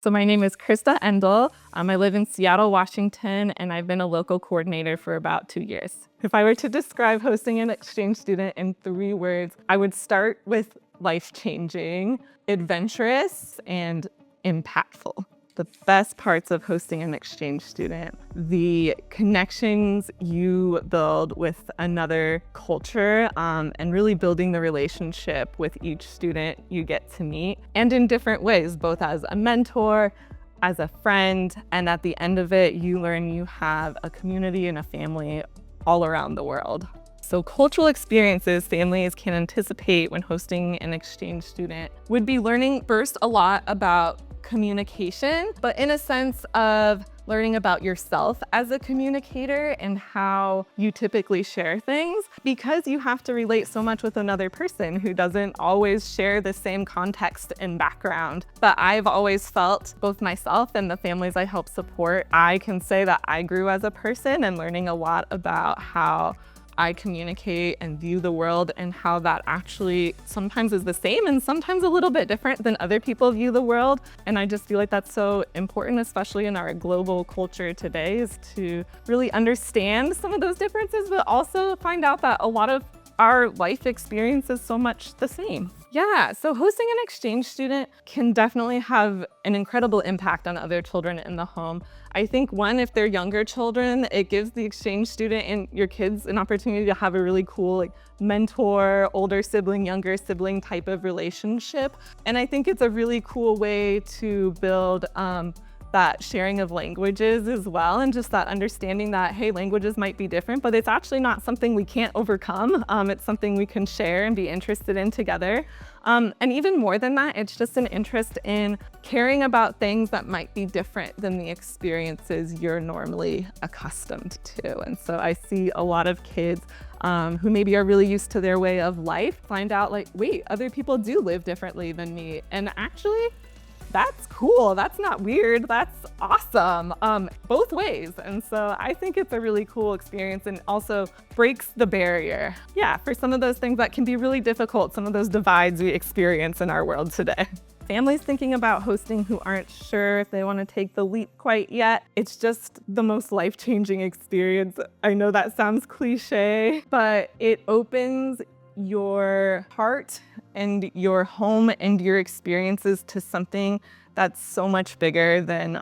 So my name is Krista Endel. I live in Seattle, Washington, and I've been a local coordinator for about 2 years. If I were to describe hosting an exchange student in 3 words, I would start with life-changing, adventurous, and impactful. The best parts of hosting an exchange student, the connections you build with another culture, and really building the relationship with each student you get to meet, and in different ways, both as a mentor, as a friend, and at the end of it, you learn you have a community and a family all around the world. So cultural experiences families can anticipate when hosting an exchange student would be learning first a lot about communication, but in a sense of learning about yourself as a communicator and how you typically share things, because you have to relate so much with another person who doesn't always share the same context and background. But I've always felt, both myself and the families I help support, I can say that I grew as a person and learning a lot about how I communicate and view the world and how that actually sometimes is the same and sometimes a little bit different than other people view the world. And I just feel like that's so important, especially in our global culture today, is to really understand some of those differences, but also find out that a lot of our life experience is so much the same. Yeah, so hosting an exchange student can definitely have an incredible impact on other children in the home. I think one, if they're younger children, it gives the exchange student and your kids an opportunity to have a really cool mentor, older sibling, younger sibling type of relationship. And I think it's a really cool way to build that sharing of languages as well, and just that understanding that, hey, languages might be different, but it's actually not something we can't overcome. It's something we can share and be interested in together. And even more than that, it's just an interest in caring about things that might be different than the experiences you're normally accustomed to. And so I see a lot of kids who maybe are really used to their way of life find out wait, other people do live differently than me. And actually, that's cool. That's not weird. That's awesome. Both ways. And so I think it's a really cool experience and also breaks the barrier. Yeah, for some of those things that can be really difficult, some of those divides we experience in our world today. Families thinking about hosting who aren't sure if they want to take the leap quite yet, it's just the most life-changing experience. I know that sounds cliche, but it opens your heart and your home and your experiences to something that's so much bigger than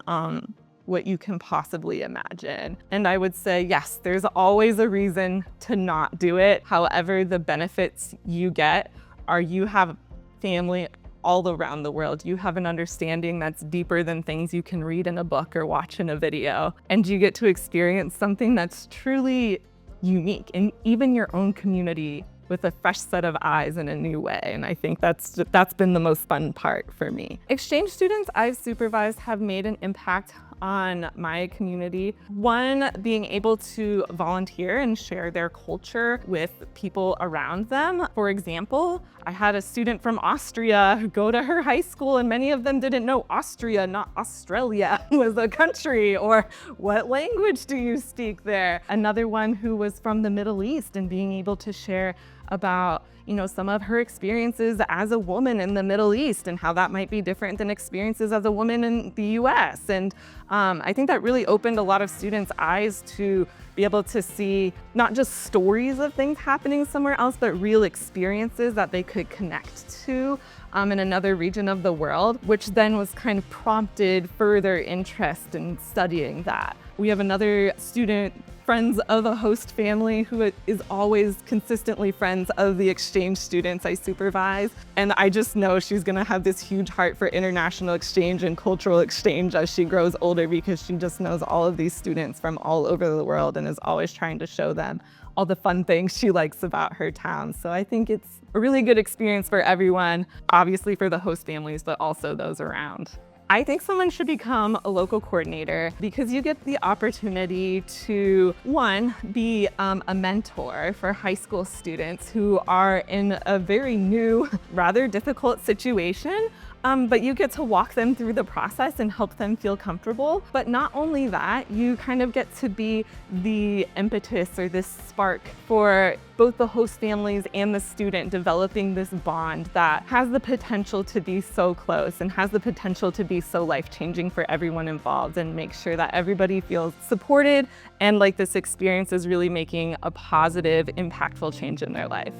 what you can possibly imagine. And I would say, yes, there's always a reason to not do it. However, the benefits you get are you have family all around the world. You have an understanding that's deeper than things you can read in a book or watch in a video. And you get to experience something that's truly unique in even your own community with a fresh set of eyes in a new way. And I think that's been the most fun part for me. Exchange students I've supervised have made an impact on my community. One, being able to volunteer and share their culture with people around them. For example, I had a student from Austria go to her high school, and many of them didn't know Austria, not Australia, was a country, or what language do you speak there? Another one who was from the Middle East and being able to share about some of her experiences as a woman in the Middle East and how that might be different than experiences as a woman in the US. And I think that really opened a lot of students' eyes to be able to see not just stories of things happening somewhere else, but real experiences that they could connect to in another region of the world, which then was kind of prompted further interest in studying that. We have another student, friends of a host family, who is always consistently friends of the exchange students I supervise. And I just know she's gonna have this huge heart for international exchange and cultural exchange as she grows older, because she just knows all of these students from all over the world and is always trying to show them all the fun things she likes about her town. So I think it's a really good experience for everyone, obviously for the host families, but also those around. I think someone should become a local coordinator because you get the opportunity to, one, be a mentor for high school students who are in a very new, rather difficult situation. But you get to walk them through the process and help them feel comfortable. But not only that, you kind of get to be the impetus or this spark for both the host families and the student developing this bond that has the potential to be so close and has the potential to be so life-changing for everyone involved, and make sure that everybody feels supported and like this experience is really making a positive, impactful change in their life.